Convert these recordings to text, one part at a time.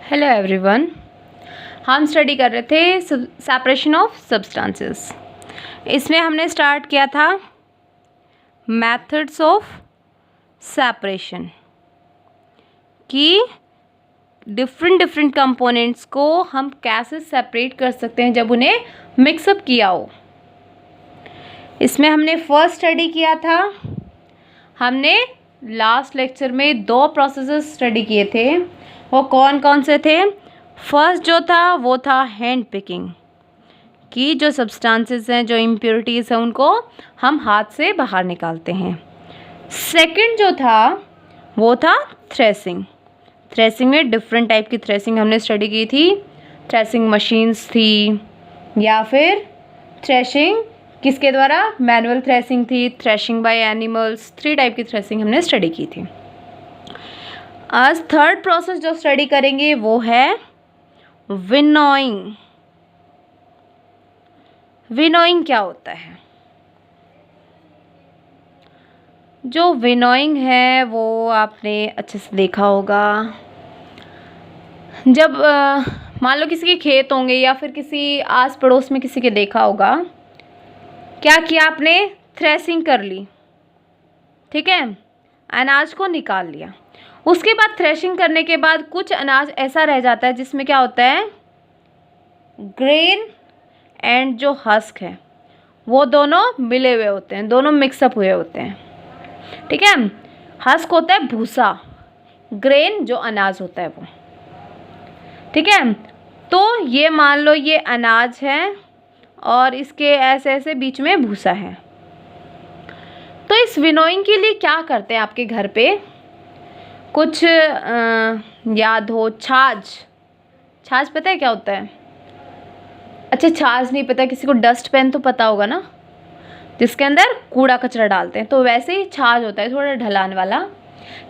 Hello everyone. हम study कर रहे थे सेपरेशन ऑफ सब्सटेंसेस। इसमें हमने स्टार्ट किया था मेथड्स ऑफ सेपरेशन कि डिफरेंट कंपोनेंट्स को हम कैसे सेपरेट कर सकते हैं जब उन्हें मिक्सअप किया हो। इसमें हमने फर्स्ट स्टडी किया था। हमने लास्ट लेक्चर में दो प्रोसेसेस स्टडी किए थे। वो कौन कौन से थे? फर्स्ट जो था वो था हैंड पिकिंग, कि जो सब्सटेंसेस हैं, जो इम्प्योरिटीज़ हैं, उनको हम हाथ से बाहर निकालते हैं। सेकंड जो था वो था थ्रेसिंग। थ्रेसिंग में डिफरेंट टाइप की थ्रेसिंग हमने स्टडी की थी। थ्रेसिंग मशीन्स थी या फिर थ्रेशिंग किसके द्वारा? मैनुअल थ्रेसिंग थी, थ्रेशिंग बाय एनिमल्स। 3 टाइप की थ्रेसिंग हमने स्टडी की थी। आज थर्ड प्रोसेस जो स्टडी करेंगे वो है विनोइंग। विनोइंग क्या होता है? जो विनोइंग है वो आपने अच्छे से देखा होगा। जब मान लो किसी के खेत होंगे या फिर किसी आस पड़ोस में किसी के देखा होगा, क्या किया आपने? थ्रेसिंग कर ली, ठीक है, अनाज को निकाल लिया। उसके बाद थ्रेशिंग करने के बाद कुछ अनाज ऐसा रह जाता है जिसमें क्या होता है, ग्रेन एंड जो हस्क है वो दोनों मिले हुए होते हैं, दोनों मिक्सअप हुए होते हैं, ठीक है। हस्क होता है भूसा, ग्रेन जो अनाज होता है वो, ठीक है। तो ये मान लो ये अनाज है और इसके ऐसे ऐसे बीच में भूसा है। तो इस विनोइंग के लिए क्या करते हैं आपके घर पे? कुछ याद हो, छाछ। छाछ पता है क्या होता है? अच्छा, छाछ नहीं पता, किसी को डस्ट पैन तो पता होगा ना, जिसके अंदर कूड़ा कचरा डालते हैं। तो वैसे ही छाछ होता है, थोड़ा ढलान वाला।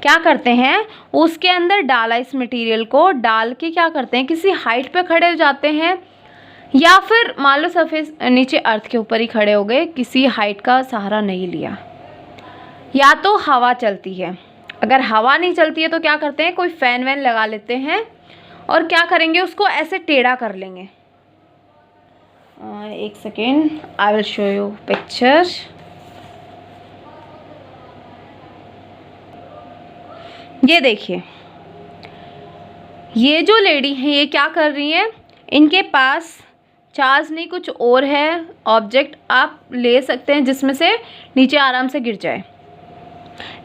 क्या करते हैं, उसके अंदर डाला, इस मटेरियल को डाल के क्या करते हैं, किसी हाइट पे खड़े हो जाते हैं या फिर मान लो सरफेस नीचे अर्थ के ऊपर ही खड़े हो गए, किसी हाइट का सहारा नहीं लिया। या तो हवा चलती है, अगर हवा नहीं चलती है तो क्या करते हैं, कोई फैन वैन लगा लेते हैं और क्या करेंगे, उसको ऐसे टेढ़ा कर लेंगे। एक second, I will show you picture. ये देखिए, ये जो लेडी है ये क्या कर रही है, इनके पास चार्ज नहीं कुछ और है, ऑब्जेक्ट आप ले सकते हैं जिसमें से नीचे आराम से गिर जाए।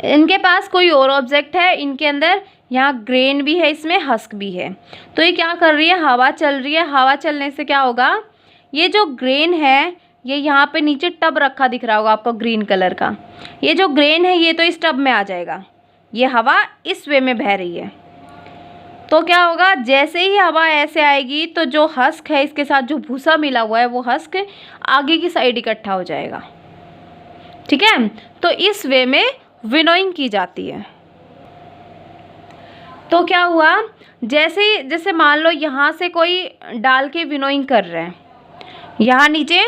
इनके पास कोई और ऑब्जेक्ट है, इनके अंदर यहाँ ग्रेन भी है, इसमें हस्क भी है। तो ये क्या कर रही है, हवा चल रही है। हवा चलने से क्या होगा, ये जो ग्रेन है ये यहाँ पे नीचे टब रखा दिख रहा होगा आपको ग्रीन कलर का। ये जो ग्रेन है ये तो इस टब में आ जाएगा। ये हवा इस वे में बह रही है, तो क्या होगा, जैसे ही हवा ऐसे आएगी तो जो हस्क है इसके साथ जो भूसा मिला हुआ है वो हस्क आगे की साइड इकट्ठा हो जाएगा, ठीक है। तो इस वे में विनोइंग की जाती है। तो क्या हुआ, जैसे मान लो यहाँ से कोई डाल के विनोइंग कर रहे हैं, यहाँ नीचे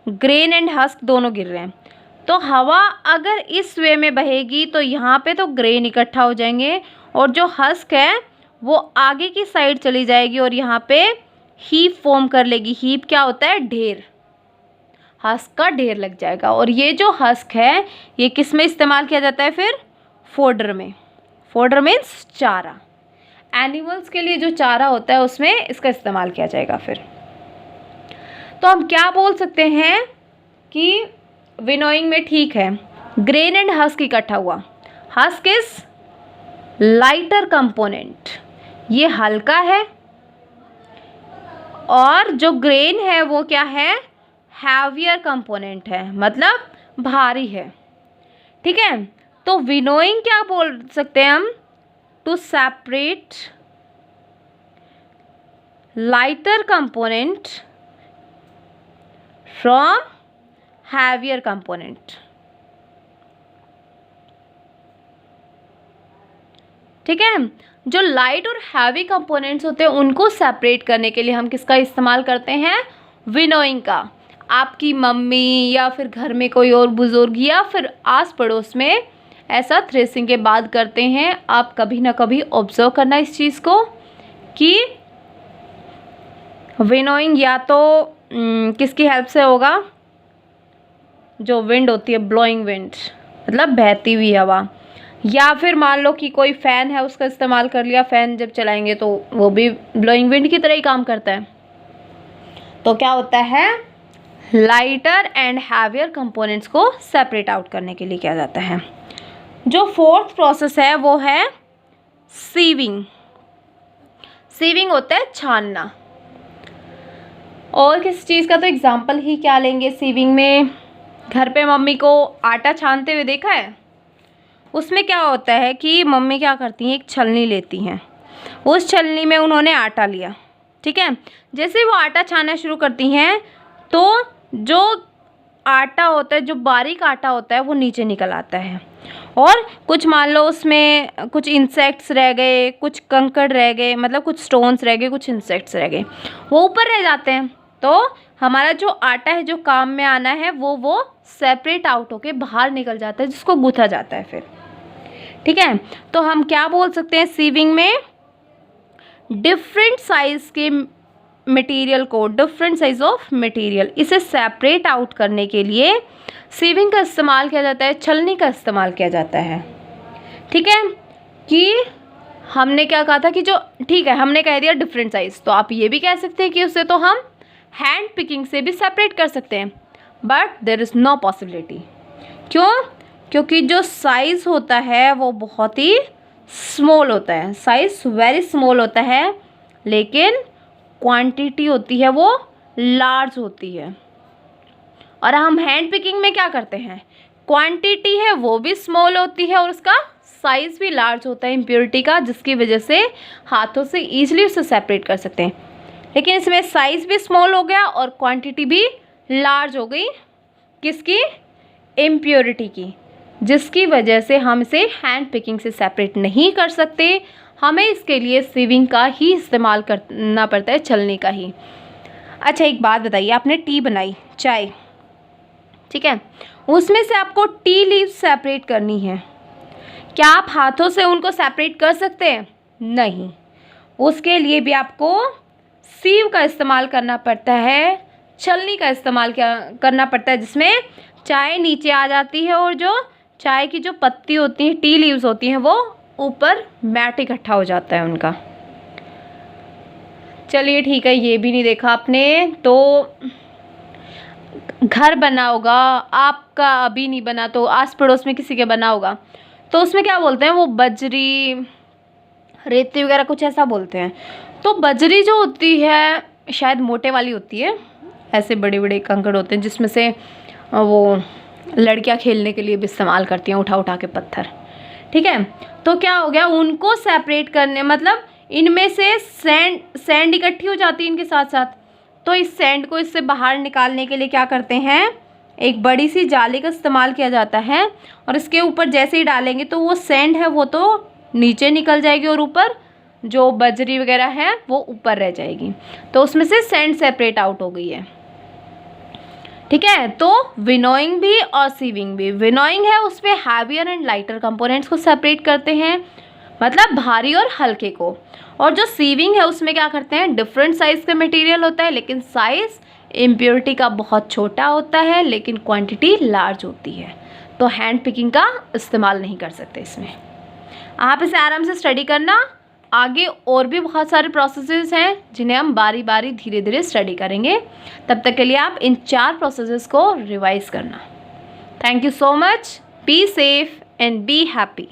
ग्रेन एंड हस्क दोनों गिर रहे हैं, तो हवा अगर इस वे में बहेगी तो यहाँ पे तो ग्रेन इकट्ठा हो जाएंगे और जो हस्क है वो आगे की साइड चली जाएगी और यहाँ पे हीप फॉर्म कर लेगी। हीप क्या होता है, ढेर, हस्क का ढेर लग जाएगा। और ये जो हस्क है ये किस में इस्तेमाल किया जाता है फिर? फोडर में। फोडर मीन्स चारा, एनिमल्स के लिए जो चारा होता है उसमें इसका इस्तेमाल किया जाएगा फिर। तो हम क्या बोल सकते हैं कि विनोइंग में ठीक है, ग्रेन एंड हस्क इकट्ठा हुआ। हस्क इज लाइटर कंपोनेंट, ये हल्का है, और जो ग्रेन है वो क्या है, हैवियर कंपोनेंट है, मतलब भारी है, ठीक है। तो विनोइंग क्या बोल सकते हैं हम, to separate lighter component from heavier component, ठीक है। जो लाइट और हैवी कंपोनेंट्स होते हैं उनको सेपरेट करने के लिए हम किसका इस्तेमाल करते हैं, विनोइंग का। आपकी मम्मी या फिर घर में कोई और बुजुर्ग या फिर आस पड़ोस में ऐसा थ्रेसिंग के बाद करते हैं। आप कभी ना कभी ऑब्जर्व करना इस चीज़ को कि विनोइंग या तो किसकी हेल्प से होगा, जो विंड होती है, ब्लोइंग विंड मतलब बहती हुई हवा, या फिर मान लो कि कोई फ़ैन है उसका इस्तेमाल कर लिया, फ़ैन जब चलाएंगे तो वो भी ब्लोइंग विंड की तरह ही काम करता है। तो क्या होता है, लाइटर एंड हैवियर कंपोनेंट्स को सेपरेट आउट करने के लिए किया जाता है। जो फोर्थ प्रोसेस है वो है सीविंग। सीविंग होता है छानना। और किस चीज़ का तो एग्जाम्पल ही क्या लेंगे सीविंग में, घर पे मम्मी को आटा छानते हुए देखा है। उसमें क्या होता है कि मम्मी क्या करती हैं, एक छलनी लेती हैं, उस छलनी में उन्होंने आटा लिया, ठीक है। जैसे वो आटा छानना शुरू करती हैं तो जो आटा होता है, जो बारीक आटा होता है वो नीचे निकल आता है, और कुछ मान लो उसमें कुछ इंसेक्ट्स रह गए, कुछ कंकड़ रह गए, मतलब कुछ स्टोन्स रह गए, कुछ इंसेक्ट्स रह गए, वो ऊपर रह जाते हैं। तो हमारा जो आटा है जो काम में आना है वो सेपरेट आउट होके बाहर निकल जाता है, जिसको गूथा जाता है फिर, ठीक है। तो हम क्या बोल सकते हैं, सीविंग में डिफरेंट साइज के मटेरियल को, डिफरेंट साइज ऑफ मटेरियल, इसे सेपरेट आउट करने के लिए सीविंग का इस्तेमाल किया जाता है, छलनी का इस्तेमाल किया जाता है, ठीक है। कि हमने क्या कहा था कि जो, ठीक है, हमने कह दिया डिफरेंट साइज, तो आप ये भी कह सकते हैं कि उसे तो हम हैंड पिकिंग से भी सेपरेट कर सकते हैं, but there is no possibility. क्यों? क्योंकि जो साइज़ होता है वो बहुत ही स्मॉल होता है, साइज़ वेरी स्मॉल होता है, लेकिन क्वांटिटी होती है वो लार्ज होती है। और हम हैंड पिकिंग में क्या करते हैं, क्वांटिटी है वो भी स्मॉल होती है और उसका साइज़ भी लार्ज होता है इम्प्योरिटी का, जिसकी वजह से हाथों से ईजिली उसे सेपरेट कर सकते हैं। लेकिन इसमें साइज़ भी स्मॉल हो गया और क्वांटिटी भी लार्ज हो गई, किसकी, इम्प्योरिटी की, जिसकी वजह से हम इसे हैंड पिकिंग से सेपरेट नहीं कर सकते। हमें इसके लिए सीविंग का ही इस्तेमाल करना पड़ता है, छलनी का ही। अच्छा एक बात बताइए, आपने टी बनाई, चाय, ठीक है, उसमें से आपको टी लीव्स सेपरेट करनी है, क्या आप हाथों से उनको सेपरेट कर सकते हैं? नहीं, उसके लिए भी आपको सीव का इस्तेमाल करना पड़ता है, छलनी का इस्तेमाल करना पड़ता है, जिसमें चाय नीचे आ जाती है और जो चाय की जो पत्ती होती हैं, टी लीव्स होती हैं, वो ऊपर मैट इकट्ठा हो जाता है उनका। चलिए ठीक है, ये भी नहीं देखा आपने। तो घर बना होगा आपका, अभी नहीं बना तो आस पड़ोस में किसी के बना होगा, तो उसमें क्या बोलते हैं, वो बजरी, रेती वगैरह कुछ ऐसा बोलते हैं। तो बजरी जो होती है शायद मोटे वाली होती है, ऐसे बड़े बड़े कंकड़ होते हैं जिसमें से वो लड़कियां खेलने के लिए भी इस्तेमाल करती हैं, उठा उठा के पत्थर, ठीक है। तो क्या हो गया, उनको सेपरेट करने, मतलब इनमें से सैंड इकट्ठी हो जाती है इनके साथ साथ, तो इस सैंड को इससे बाहर निकालने के लिए क्या करते हैं, एक बड़ी सी जाली का इस्तेमाल किया जाता है, और इसके ऊपर जैसे ही डालेंगे तो वो सैंड है वो तो नीचे निकल जाएगी और ऊपर जो बजरी वगैरह है वो ऊपर रह जाएगी, तो उसमें से सैंड सेपरेट आउट हो गई है, ठीक है। तो विनोइंग भी और सीविंग भी, विनोइंग है उसमें हैवियर एंड लाइटर कंपोनेंट्स को सेपरेट करते हैं, मतलब भारी और हल्के को, और जो सीविंग है उसमें क्या करते हैं, डिफरेंट साइज़ का मटेरियल होता है, लेकिन साइज़ इम्प्योरिटी का बहुत छोटा होता है, लेकिन क्वांटिटी लार्ज होती है, तो हैंड पिकिंग का इस्तेमाल नहीं कर सकते इसमें। आप इसे आराम से स्टडी करना, आगे और भी बहुत सारे प्रोसेसेस हैं जिन्हें हम बारी बारी धीरे धीरे स्टडी करेंगे। तब तक के लिए आप इन 4 प्रोसेसेस को रिवाइज करना। Thank you so much, be safe and be happy.